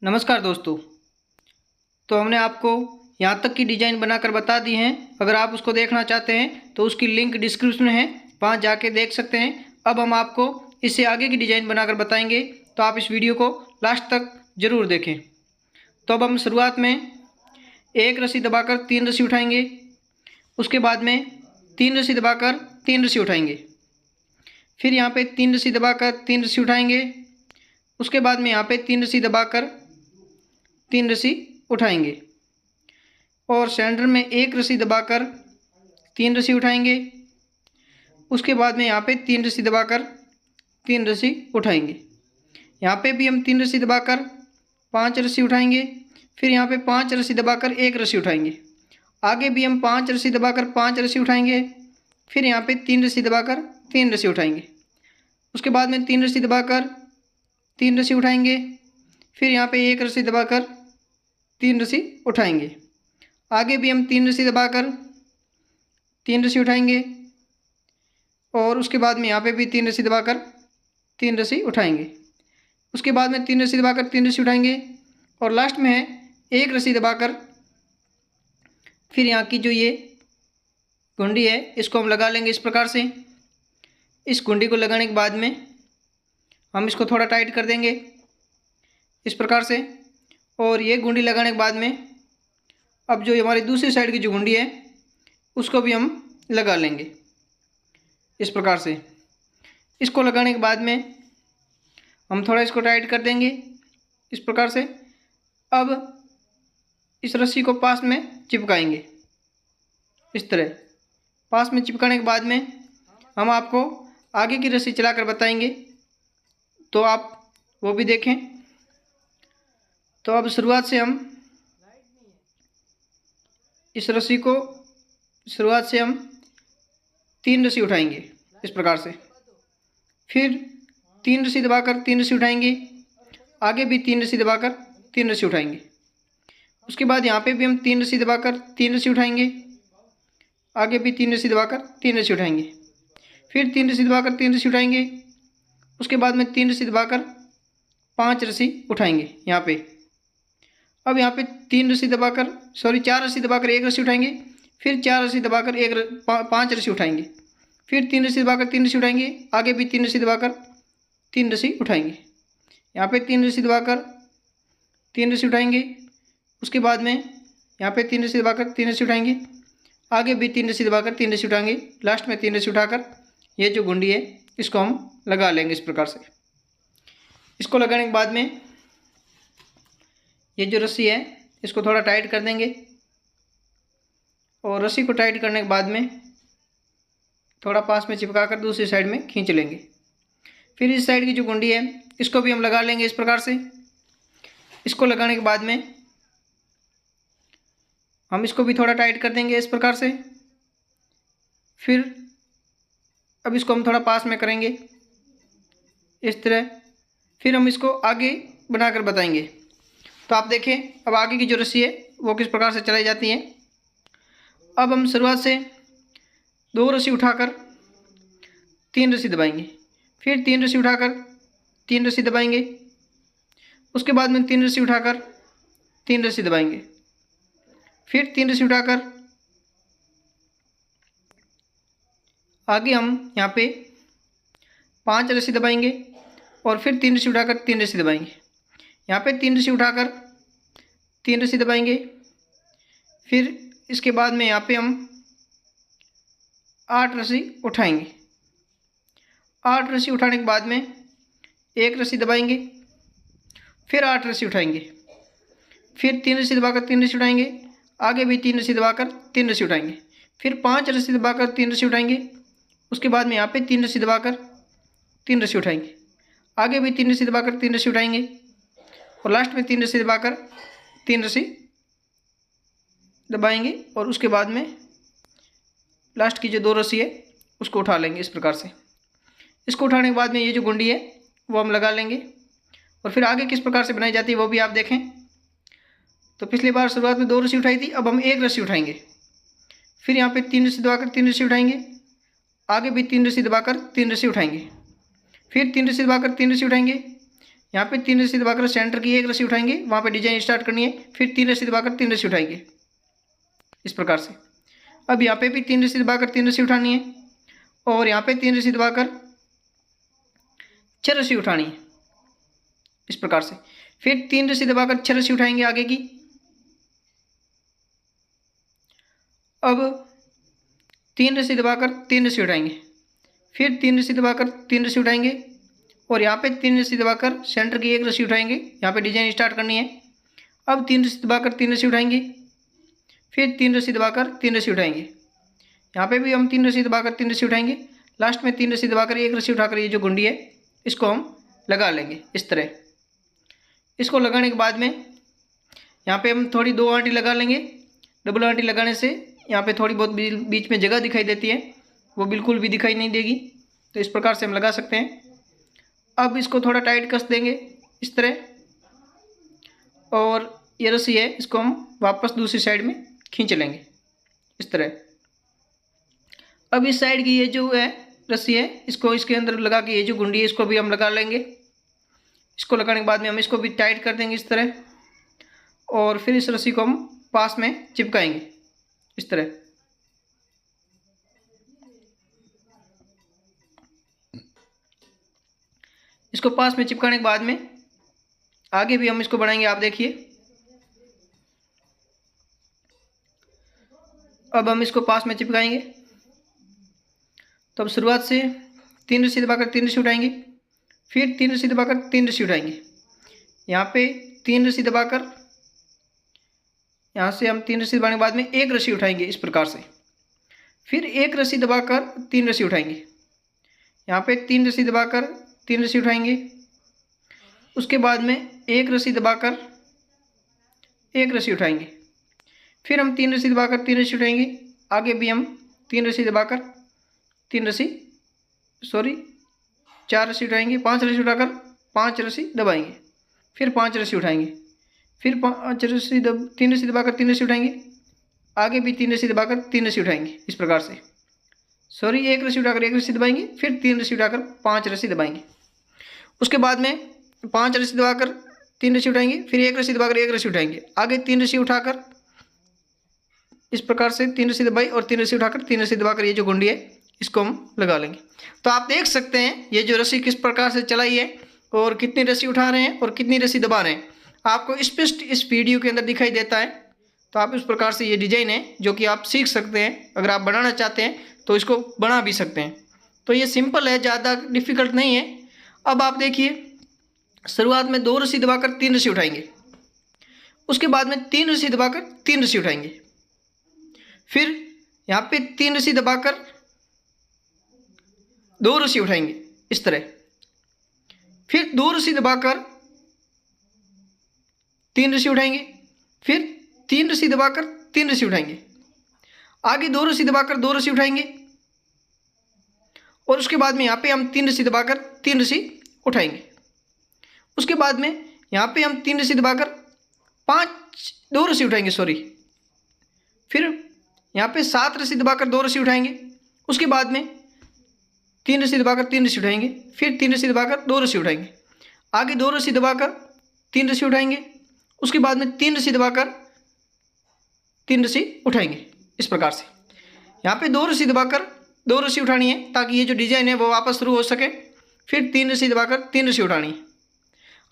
नमस्कार दोस्तों। तो हमने आपको यहाँ तक की डिज़ाइन बनाकर बता दी हैं। अगर आप उसको देखना चाहते हैं तो उसकी लिंक डिस्क्रिप्शन में है, वहाँ जाके देख सकते हैं। अब हम आपको इससे आगे की डिज़ाइन बनाकर बताएंगे, तो आप इस वीडियो को लास्ट तक ज़रूर देखें। तो अब हम शुरुआत में एक रस्सी दबाकर 3 रस्सी उठाएंगे, उसके बाद में 3 रस्सी दबाकर 3 रस्सी उठाएंगे, फिर यहाँ पे 3 रस्सी दबाकर 3 रस्सी उठाएंगे, उसके बाद में यहाँ पे 3 रस्सी दबाकर 3 रस्सी उठाएंगे और सेंटर में एक रस्सी दबाकर 3 रस्सी उठाएंगे। उसके बाद में यहाँ पे 3 रस्सी दबाकर 3 रस्सी उठाएंगे। यहाँ पे भी हम 3 रस्सी दबाकर 5 रस्सी उठाएंगे, फिर यहाँ पे 5 रस्सी दबाकर 1 रस्सी उठाएंगे। आगे भी हम 5 रस्सी दबाकर 5 रस्सी उठाएंगे, फिर यहाँ पे 3 रस्सी दबाकर 3 रस्सी उठाएंगे। उसके बाद में 3 रस्सी दबाकर 3 रस्सी उठाएंगे, फिर यहाँ पे 1 रस्सी दबाकर 3 रस्सी उठाएंगे। आगे भी हम 3 रस्सी दबाकर 3 रस्सी उठाएंगे और उसके बाद में यहाँ पे भी 3 रस्सी दबाकर 3 रस्सी उठाएंगे। उसके बाद में 3 रस्सी दबाकर 3 रस्सी उठाएंगे और लास्ट में है 1 रस्सी दबाकर फिर यहाँ की जो ये कुंडी है इसको हम लगा लेंगे इस प्रकार से। इस कुंडी को लगाने के बाद में हम इसको थोड़ा टाइट कर देंगे इस प्रकार से, और ये गुंडी लगाने के बाद में अब जो हमारी दूसरी साइड की जो गुंडी है उसको भी हम लगा लेंगे इस प्रकार से। इसको लगाने के बाद में हम थोड़ा इसको टाइट कर देंगे इस प्रकार से। अब इस रस्सी को पास में चिपकाएंगे इस तरह। पास में चिपकाने के बाद में हम आपको आगे की रस्सी चलाकर बताएंगे, तो आप वो भी देखें। तो अब शुरुआत से हम इस रस्सी को शुरुआत से हम 3 रस्सी उठाएंगे इस प्रकार से, फिर 3 रस्सी दबाकर 3 रस्सी उठाएंगे, आगे भी 3 रस्सी दबाकर 3 रस्सी उठाएंगे। उसके बाद यहाँ पे भी हम 3 रस्सी दबाकर 3 रस्सी उठाएंगे, आगे भी 3 रस्सी दबाकर 3 रस्सी उठाएंगे, फिर 3 रस्सी दबाकर 3 रस्सी उठाएंगे। उसके बाद में 3 रस्सी दबाकर 5 रस्सी उठाएंगे यहाँ पे। अब यहाँ पे 4 रस्सी दबाकर 1 रस्सी उठाएंगे, फिर 4 रस्सी दबाकर 5 रस्सी उठाएंगे, फिर 3 रस्सी दबाकर 3 रस्सी उठाएंगे, आगे भी 3 रस्सी दबाकर 3 रस्सी उठाएंगे। यहाँ पे 3 रस्सी दबाकर 3 रस्सी उठाएंगे, उसके बाद में यहाँ पे 3 रस्सी दबाकर 3 रस्सी उठाएंगे, आगे भी 3 रस्सी दबाकर 3 रस्सी उठाएंगे, लास्ट में 3 रस्सी उठाकर ये जो गुंडी है इसको हम लगा लेंगे इस प्रकार से। इसको लगाने के बाद में ये जो रस्सी है इसको थोड़ा टाइट कर देंगे और रस्सी को टाइट करने के बाद में थोड़ा पास में चिपका कर दूसरी साइड में खींच लेंगे। फिर इस साइड की जो गुंडी है इसको भी हम लगा लेंगे इस प्रकार से। इसको लगाने के बाद में हम इसको भी थोड़ा टाइट कर देंगे इस प्रकार से। फिर अब इसको हम थोड़ा पास में करेंगे इस तरह, फिर हम इसको आगे बनाकर बताएंगे। तो आप देखें अब आगे की जो रस्सी है वो किस प्रकार से चलाई जाती है। अब हम शुरुआत से 2 रस्सी उठाकर 3 रस्सी दबाएंगे, फिर 3 रस्सी उठाकर 3 रस्सी दबाएंगे, उसके बाद में 3 रस्सी उठाकर 3 रस्सी दबाएंगे, फिर 3 रस्सी उठाकर आगे हम यहाँ पे 5 रस्सी दबाएंगे और फिर 3 रस्सी उठाकर 3 रस्सी दबाएंगे। यहाँ पे 3 रस्सी उठाकर 3 रस्सी दबाएंगे, फिर इसके बाद में यहाँ पे हम 8 रस्सी उठाएंगे। 8 रस्सी उठाने के बाद में 1 रस्सी दबाएंगे, फिर 8 रस्सी उठाएंगे, फिर 3 रस्सी दबाकर 3 रस्सी उठाएंगे, आगे भी 3 रस्सी दबाकर 3 रस्सी उठाएंगे, फिर 5 रस्सी दबाकर 3 रस्सी उठाएंगे। उसके बाद में यहाँ पे 3 रस्सी दबाकर 3 रस्सी उठाएंगे, आगे भी 3 रस्सी दबाकर 3 रस्सी उठाएंगे और लास्ट में 3 रस्सी दबाकर 3 रस्सी दबाएंगे और उसके बाद में लास्ट की जो 2 रस्सी है उसको उठा लेंगे इस प्रकार से। इसको उठाने के बाद में ये जो गुंडी है वो हम लगा लेंगे और फिर आगे किस प्रकार से बनाई जाती है वो भी आप देखें। तो पिछली बार शुरुआत में 2 रस्सी उठाई थी, अब हम 1 रस्सी उठाएंगे, फिर यहाँ पे 3 रस्सी दबाकर 3 रस्सी उठाएंगे, आगे भी 3 रस्सी दबाकर 3 रस्सी उठाएंगे, फिर 3 रस्सी दबाकर 3 रस्सी उठाएंगे, यहाँ पे 3 रस्सी दबाकर सेंटर की एक रस्सी उठाएंगे, वहाँ पे डिजाइन स्टार्ट करनी है। फिर 3 रस्सी दबाकर 3 रस्सी उठाएंगे इस प्रकार से। अब यहाँ पे भी 3 रस्सी दबाकर 3 रस्सी उठानी है और यहाँ पे 3 रस्सी दबाकर 6 रस्सी उठानी है इस प्रकार से। फिर 3 रस्सी दबाकर 6 रस्सी उठाएंगे आगे की। अब 3 रस्सी दबाकर 3 रस्सी उठाएंगे, फिर 3 रस्सी दबाकर 3 रस्सी उठाएंगे और यहाँ पे 3 रस्सी दबाकर सेंटर की एक रस्सी उठाएंगे, यहाँ पे डिजाइन स्टार्ट करनी है। अब 3 रस्सी दबाकर 3 रस्सी उठाएंगे, फिर 3 रस्सी दबाकर 3 रस्सी उठाएंगे, यहाँ पे भी हम 3 रस्सी दबाकर 3 रस्सी उठाएंगे। लास्ट में 3 रस्सी दबाकर एक रस्सी उठाकर ये जो गुंडी है इसको हम लगा लेंगे इस तरह। इसको लगाने के बाद में यहाँ पे हम थोड़ी 2 आंटी लगा लेंगे। डबल आंटी लगाने से यहाँ पे थोड़ी बहुत बीच में जगह दिखाई देती है, वो बिल्कुल भी दिखाई नहीं देगी। तो इस प्रकार से हम लगा सकते हैं। अब इसको थोड़ा टाइट कस देंगे इस तरह, और ये रस्सी है इसको हम वापस दूसरी साइड में खींच लेंगे इस तरह। अब इस साइड की ये जो है रस्सी है इसको इसके अंदर लगा के ये जो गुंडी है इसको भी हम लगा लेंगे। इसको लगाने के बाद में हम इसको भी टाइट कर देंगे इस तरह, और फिर इस रस्सी को हम पास में चिपकाएंगे इस तरह। इसको पास में चिपकाने के बाद में आगे भी हम इसको बढ़ाएंगे। आप देखिए, अब हम इसको पास में चिपकाएंगे। तो अब शुरुआत से 3 रस्सी दबाकर 3 रस्सी उठाएंगे, फिर 3 रस्सी दबाकर 3 रस्सी उठाएंगे। यहाँ पे 3 रस्सी दबाकर, यहाँ से हम 3 रस्सी दबाने के बाद में एक रस्सी उठाएंगे इस प्रकार से। फिर एक रस्सी दबाकर 3 रस्सी उठाएंगे, यहाँ पे 3 रस्सी दबाकर 3 रस्सी उठाएंगे। उसके बाद में एक रस्सी दबाकर एक रस्सी उठाएंगे, फिर हम 3 रस्सी दबाकर 3 रस्सी उठाएंगे। आगे भी हम 3 रस्सी दबाकर 4 रस्सी उठाएंगे, 5 रस्सी उठाकर 5 रस्सी दबाएंगे, फिर 5 रस्सी उठाएंगे, फिर 3 रस्सी दबाकर 3 रस्सी उठाएंगे। आगे भी 3 रस्सी दबाकर 3 रस्सी उठाएंगे इस प्रकार से। एक रस्सी उठाकर एक रस्सी दबाएंगे, फिर 3 रस्सी उठाकर 5 रस्सी दबाएंगे। उसके बाद में 5 रस्सी दबाकर 3 रस्सी उठाएंगे, फिर एक रस्सी दबाकर एक रस्सी उठाएंगे। आगे 3 रस्सी उठाकर इस प्रकार से 3 रस्सी दबाई और 3 रस्सी उठाकर 3 रस्सी दबाकर ये जो गुंडी है इसको हम लगा लेंगे। तो आप देख सकते हैं ये जो रस्सी किस प्रकार से चलाई है और कितनी रस्सी उठा रहे हैं और कितनी रस्सी दबा रहे हैं, आपको स्पष्ट इस वीडियो के अंदर दिखाई देता है। तो आप इस प्रकार से ये डिजाइन है जो कि आप सीख सकते हैं। अगर आप बनाना चाहते हैं तो इसको बना भी सकते हैं। तो ये सिंपल है, ज़्यादा डिफ़िकल्ट नहीं है। अब आप देखिए, शुरुआत में 2 रस्सी दबाकर 3 रस्सी उठाएंगे, उसके बाद में 3 रस्सी दबाकर 3 रस्सी उठाएंगे, फिर यहाँ पे 3 रस्सी दबाकर 2 रस्सी उठाएंगे इस तरह, फिर 2 रस्सी दबाकर 3 रस्सी उठाएंगे, फिर 3 रस्सी दबाकर 3 रस्सी उठाएंगे। आगे 2 रस्सी दबाकर 2 रस्सी उठाएंगे और उसके बाद में यहाँ पे हम 3 रस्सी दबाकर 3 रस्सी उठाएंगे। उसके बाद में यहाँ पे हम 3 रस्सी दबाकर 2 रस्सी उठाएंगे फिर यहाँ पे 7 रस्सी दबाकर 2 रस्सी उठाएंगे। उसके बाद में 3 रस्सी दबाकर 3 रस्सी उठाएंगे, फिर 3 रस्सी दबाकर 2 रस्सी उठाएंगे। आगे 2 रस्सी दबाकर 3 रस्सी उठाएंगे, उसके बाद में 3 रस्सी दबाकर 3 रस्सी उठाएंगे इस प्रकार से। यहाँ पे 2 रस्सी दबाकर 2 रस्सी उठानी है ताकि ये जो डिजाइन है वो वापस शुरू हो सके। फिर 3 रस्सी दबाकर 3 रस्सी उठानी है।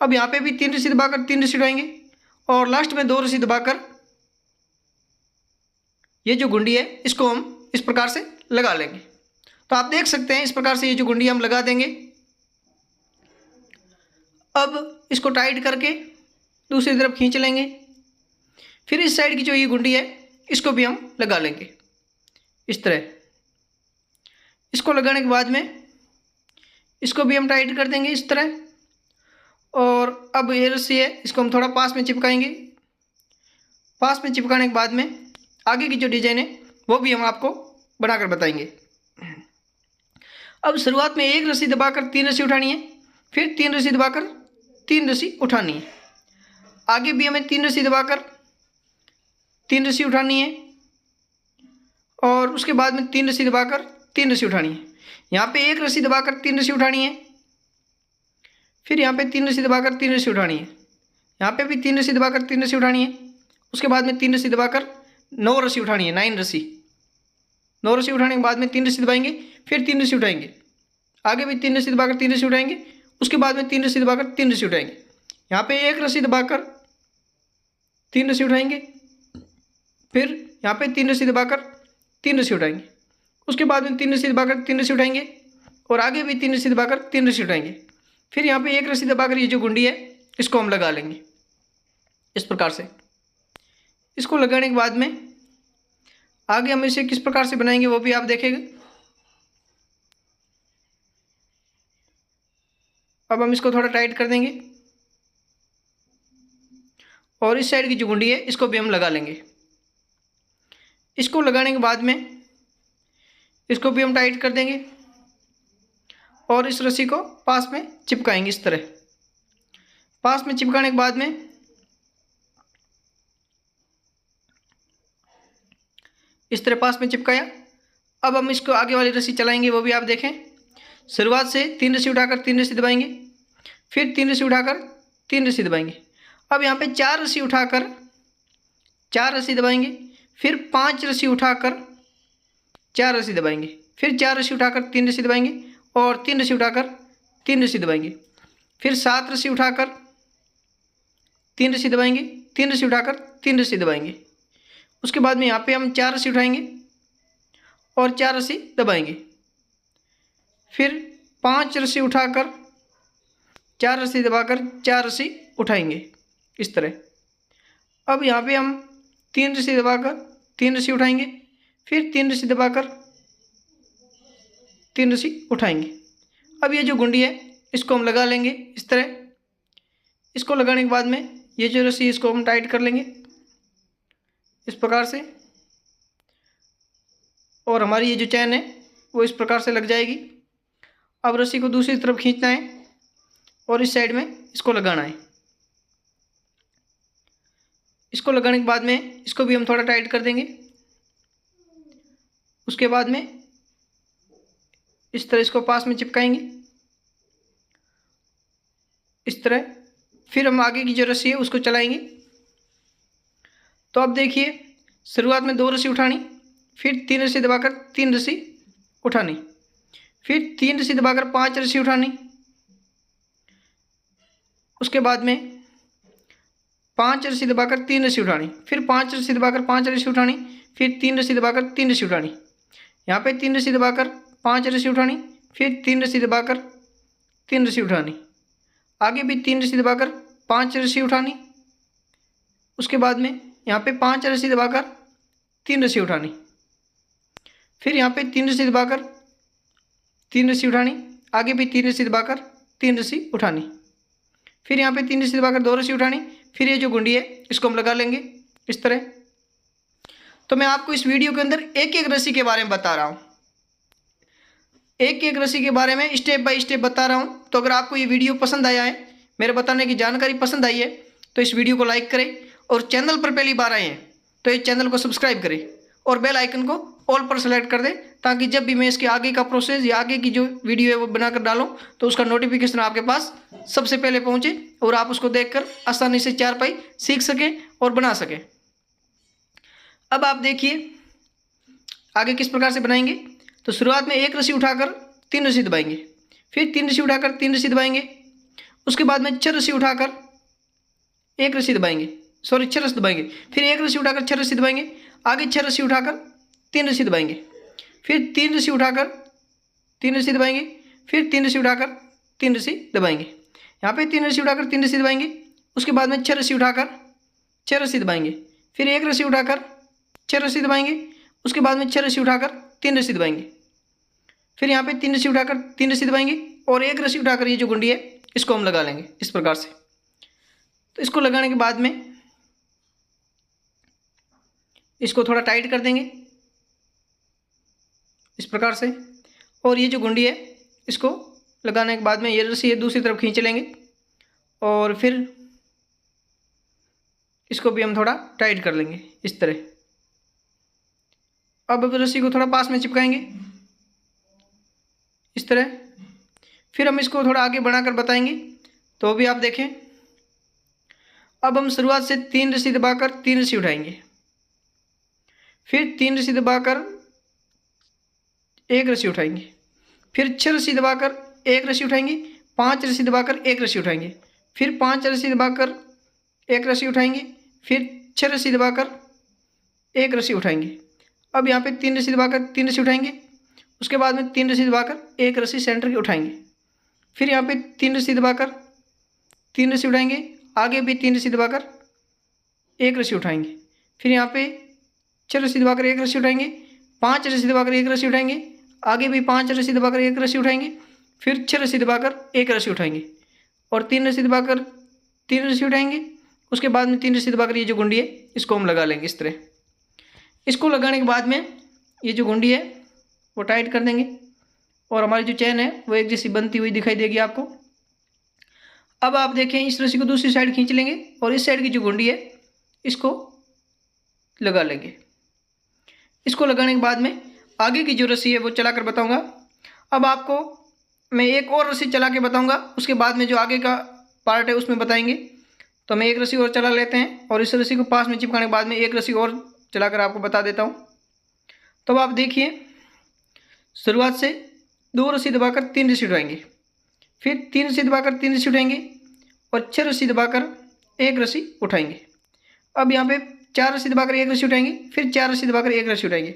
अब यहाँ पे भी 3 रस्सी दबाकर 3 रस्सी उठाएंगे और लास्ट में 2 रस्सी दबाकर ये जो गुंडी है इसको हम इस प्रकार से लगा लेंगे। तो आप देख सकते हैं इस प्रकार से ये जो गुंडी हम लगा देंगे। अब इसको टाइट करके दूसरी तरफ खींच लेंगे। फिर इस साइड की जो ये गुंडी है इसको भी हम लगा लेंगे इस तरह। इसको लगाने के बाद में इसको भी हम टाइट कर देंगे इस तरह। और अब ये रस्सी है इसको हम थोड़ा पास में चिपकाएंगे। पास में चिपकाने के बाद में आगे की जो डिजाइन है वो भी हम आपको बनाकर बताएंगे। अब शुरुआत में 1 रस्सी दबाकर 3 रस्सी उठानी है, फिर 3 रस्सी दबाकर 3 रस्सी उठानी है। आगे भी हमें 3 रस्सी दबाकर 3 रस्सी उठानी है और उसके बाद में 3 रस्सी दबाकर 3 रस्सी उठानी है। यहाँ पे 1 रस्सी दबाकर 3 रस्सी उठानी है, फिर यहाँ पे 3 रस्सी दबाकर 3 रस्सी उठानी है। यहाँ पे भी 3 रस्सी दबाकर 3 रस्सी उठानी है। उसके बाद में 3 रस्सी दबाकर 9 रस्सी उठानी है, 9 रस्सी। 9 रस्सी उठाने के बाद में 3 रस्सी दबाएंगे, फिर 3 रस्सी उठाएंगे। आगे भी 3 रस्सी दबाकर 3 रस्सी उठाएंगे। उसके बाद में 3 रस्सी दबाकर 3 रस्सी उठाएंगे। यहाँ पे 1 रस्सी दबाकर 3 रस्सी उठाएंगे। फिर यहाँ पे 3 रस्सी दबाकर 3 रस्सी उठाएंगे। उसके बाद में 3 रस्सी दबाकर 3 रस्सी उठाएंगे और आगे भी 3 रस्सी दबाकर 3 रस्सी उठाएंगे। फिर यहाँ पे 1 रस्सी दबाकर ये जो गुंडी है इसको हम लगा लेंगे इस प्रकार से। इसको लगाने के बाद में आगे हम इसे किस प्रकार से बनाएंगे वो भी आप देखेंगे। अब हम इसको थोड़ा टाइट कर देंगे और इस साइड की जो गुंडी है इसको भी हम लगा लेंगे। इसको लगाने के बाद में इसको भी हम टाइट कर देंगे और इस रस्सी को पास में चिपकाएंगे इस तरह। पास में चिपकाने के बाद में इस तरह पास में चिपकाया। अब हम इसको आगे वाली रस्सी चलाएंगे वो भी आप देखें। शुरुआत से 3 रस्सी उठाकर 3 रस्सी दबाएंगे, फिर 3 रस्सी उठाकर 3 रस्सी दबाएंगे। अब यहाँ पे 4 रस्सी उठाकर 4 रस्सी दबाएंगे, फिर 5 रस्सी उठाकर 4 रस्सी दबाएंगे, फिर 4 रस्सी उठाकर 3 रस्सी दबाएंगे और 3 रस्सी उठाकर 3 रस्सी दबाएंगे, फिर 7 रस्सी उठाकर 3 रस्सी दबाएंगे, 3 रस्सी उठाकर 3 रस्सी दबाएंगे। उसके बाद में यहाँ पे हम 4 रस्सी उठाएंगे और 4 रस्सी दबाएंगे, फिर 5 रस्सी उठाकर 4 रस्सी दबाकर 4 रस्सी उठाएंगे इस तरह। अब यहाँ पे हम 3 रस्सी दबाकर 3 रस्सी उठाएंगे, फिर 3 रस्सी दबाकर 3 रस्सी उठाएंगे। अब ये जो गुंडी है इसको हम लगा लेंगे इस तरह। इसको लगाने के बाद में ये जो रस्सी इसको हम टाइट कर लेंगे इस प्रकार से और हमारी ये जो चैन है वो इस प्रकार से लग जाएगी। अब रस्सी को दूसरी तरफ खींचना है और इस साइड में इसको लगाना है। इसको लगाने के बाद में इसको भी हम थोड़ा टाइट कर देंगे। उसके बाद में इस तरह इसको पास में चिपकाएंगे इस तरह। फिर हम आगे की जो रस्सी है उसको चलाएंगे। तो अब देखिए शुरुआत में 2 रस्सी उठानी, फिर 3 रस्सी दबाकर 3 रस्सी उठानी, फिर 3 रस्सी दबाकर 5 रस्सी उठानी। उसके बाद में 5 रस्सी दबाकर 3 रस्सी उठानी, फिर 5 रस्सी दबाकर 5 रस्सी उठानी, फिर 3 रस्सी दबाकर 3 रस्सी उठानी। यहाँ पे 3 रस्सी दबाकर 5 रस्सी उठानी, फिर 3 रस्सी दबाकर 3 रस्सी उठानी। आगे भी 3 रस्सी दबाकर 5 रस्सी उठानी। उसके बाद में यहाँ पे 5 रस्सी दबाकर 3 रस्सी उठानी, फिर यहाँ पे 3 रस्सी दबाकर 3 रस्सी उठानी। आगे भी 3 रस्सी दबाकर 3 रस्सी उठानी, फिर यहाँ पे 3 रस्सी दबाकर 2 रस्सी उठानी। फिर ये जो गुंडी है इसको हम लगा लेंगे इस तरह। तो मैं आपको इस वीडियो के अंदर एक एक रस्सी के बारे में बता रहा हूँ, एक एक रस्सी के बारे में स्टेप बाय स्टेप बता रहा हूँ। तो अगर आपको ये वीडियो पसंद आया है, मेरे बताने की जानकारी पसंद आई है, तो इस वीडियो को लाइक करें और चैनल पर पहली बार आए हैं तो इस चैनल को सब्सक्राइब करें और बेल आइकन को ऑल पर सेलेक्ट कर दें, ताकि जब भी मैं इसके आगे का प्रोसेस या आगे की जो वीडियो है वो बनाकर डालूं तो उसका नोटिफिकेशन आपके पास सबसे पहले पहुंचे और आप उसको देखकर आसानी से चारपाई सीख सकें और बना सकें। अब आप देखिए आगे किस प्रकार से बनाएंगे। तो शुरुआत में 1 रस्सी उठाकर 3 रस्सी दबाएंगे, फिर 3 रस्सी उठाकर 3 रस्सी दबाएंगे। उसके बाद में 6 रस्सी उठाकर 1 रस्सी दबाएंगे, 6 रस्सी दबाएंगे, फिर 1 रस्सी उठाकर 6 रस्सी दबाएंगे। आगे 6 रस्सी उठाकर 3 रस्सी दबाएंगे, फिर 3 रस्सी उठाकर 3 रस्सी दबाएंगे, फिर 3 रस्सी उठाकर 3 रस्सी दबाएंगे। यहाँ पे 3 रस्सी उठाकर 3 रस्सी दबाएंगे। उसके बाद में 6 रस्सी उठाकर 6 रस्सी दबाएंगे, फिर 1 रस्सी उठाकर 6 रस्सी दबाएंगे। उसके बाद में 6 रस्सी उठाकर 3 रस्सी दबाएंगे, फिर यहाँ पे 3 रस्सी उठाकर 3 रस्सी दबाएंगे और 1 रस्सी उठाकर ये जो गुंडी है इसको हम लगा लेंगे इस प्रकार से। तो इसको लगाने के बाद में इसको थोड़ा टाइट कर देंगे इस प्रकार से और ये जो गुंडी है इसको लगाने के बाद में ये रस्सी दूसरी तरफ खींच लेंगे और फिर इसको भी हम थोड़ा टाइट कर लेंगे इस तरह। अब रस्सी को थोड़ा पास में चिपकाएंगे इस तरह। फिर हम इसको थोड़ा आगे बढ़ाकर बताएंगे तो भी आप देखें। अब हम शुरुआत से 3 रस्सी दबाकर 3 रस्सी उठाएंगे, फिर 3 रस्सी दबाकर 1 रस्सी उठाएंगे, फिर 6 रस्सी दबाकर 1 रस्सी उठाएंगे, 5 रस्सी दबाकर 1 रस्सी उठाएंगे, फिर 5 रस्सी दबाकर 1 रस्सी उठाएंगे, फिर 6 रस्सी दबाकर 1 रस्सी उठाएंगे। अब यहाँ पे 3 रस्सी दबाकर 3 रस्सी उठाएंगे, उसके बाद में 3 रस्सी दबाकर 1 रस्सी सेंटर की उठाएंगे, फिर यहाँ पे 3 रस्सी दबाकर 3 रस्सी उठाएंगे, आगे भी 3 रस्सी दबाकर 1 रस्सी उठाएंगे, फिर यहाँ पे 6 रस्सी दबाकर 1 रस्सी उठाएंगे, 5 रस्सी दबाकर 1 रस्सी उठाएंगे, आगे भी 5 रस्सी दबाकर 1 रस्सी उठाएंगे, फिर 6 रस्सी दबाकर 1 रस्सी उठाएंगे और 3 रस्सी दबाकर 3 रस्सी उठाएंगे। उसके बाद में 3 रस्सी दबाकर ये जो गुंडी है इसको हम लगा लेंगे इस तरह। इसको लगाने के बाद में ये जो गुंडी है वो टाइट कर देंगे और हमारी जो चैन है वो एक जैसी बनती हुई दिखाई देगी आपको। अब आप देखें, इस रस्सी को दूसरी साइड खींच लेंगे और इस साइड की जो गुंडी है इसको लगा लेंगे। इसको लगाने के बाद में आगे की जो रस्सी है वो चलाकर बताऊंगा। अब आपको मैं एक और रस्सी चला के बताऊंगा, उसके बाद में जो आगे का पार्ट है उसमें बताएंगे। तो मैं एक रस्सी और चला लेते हैं और इस रस्सी को पास में चिपकाने के बाद में एक रस्सी और चलाकर आपको बता देता हूँ। तो आप देखिए, शुरुआत से 2 रस्सी दबाकर 3 रस्सी उठाएंगे, फिर 3 रस्सी दबाकर 3 रस्सी उठाएंगे और 6 रस्सी दबाकर 1 रस्सी उठाएंगे। अब यहाँ पे 4 रस्सी दबाकर 1 रस्सी उठाएंगे, फिर 4 रस्सी दबाकर 1 रस्सी उठाएंगे,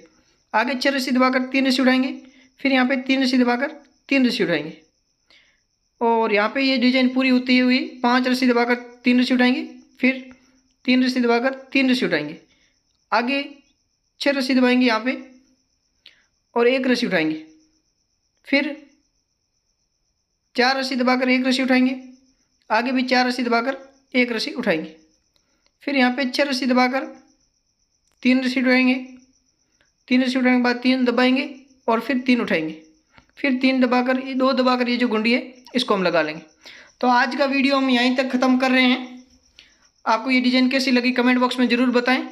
आगे 6 रस्सी दबाकर 3 रस्सी उठाएंगे, फिर यहाँ पे 3 रस्सी दबाकर 3 रस्सी उठाएंगे और यहाँ पे ये डिजाइन पूरी होती हुई 5 रस्सी दबाकर 3 रस्सी उठाएंगे, फिर 3 रस्सी दबाकर 3 रस्सी उठाएंगे, आगे 6 रस्सी दबाएंगे यहाँ पे और 1 रस्सी उठाएंगे, फिर 4 रस्सी दबाकर 1 रस्सी उठाएंगे, आगे भी 4 रस्सी दबाकर 1 रस्सी उठाएंगे, फिर यहाँ पे 6 रस्सी दबाकर 3 रस्सी उठाएंगे, 3 रस्सी उठाने के बाद 3 दबाएंगे और फिर 3 उठाएंगे, फिर 3 दबाकर 2 दबाकर ये जो गुंडी है इसको हम लगा लेंगे। तो आज का वीडियो हम यहीं तक ख़त्म कर रहे हैं। आपको ये डिज़ाइन कैसी लगी कमेंट बॉक्स में ज़रूर बताएं।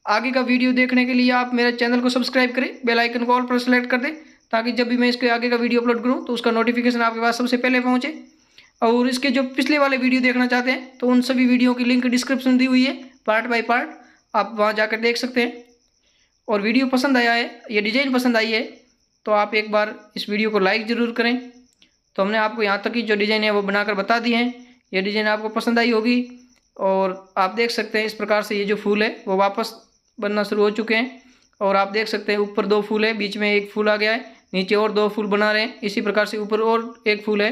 आगे का वीडियो देखने के लिए आप मेरे चैनल को सब्सक्राइब करें, बेल आइकन को ऑल पर सेलेक्ट कर दें ताकि जब भी मैं इसके आगे का वीडियो अपलोड करूँ तो उसका नोटिफिकेशन आपके पास सबसे पहले पहुँचे। और इसके जो पिछले वाले वीडियो देखना चाहते हैं तो उन सभी वीडियो की लिंक डिस्क्रिप्शन दी हुई है, पार्ट बाय पार्ट आप वहाँ जाकर देख सकते हैं। और वीडियो पसंद आया है, ये डिज़ाइन पसंद आई है तो आप एक बार इस वीडियो को लाइक ज़रूर करें। तो हमने आपको यहाँ तक की जो डिज़ाइन है वो बनाकर बता दी है। ये डिज़ाइन आपको पसंद आई होगी और आप देख सकते हैं इस प्रकार से ये जो फूल है वो वापस बनना शुरू हो चुके हैं। और आप देख सकते हैं ऊपर 2 फूल है, बीच में 1 फूल आ गया है, नीचे और 2 फूल बना रहे हैं। इसी प्रकार से ऊपर और 1 फूल है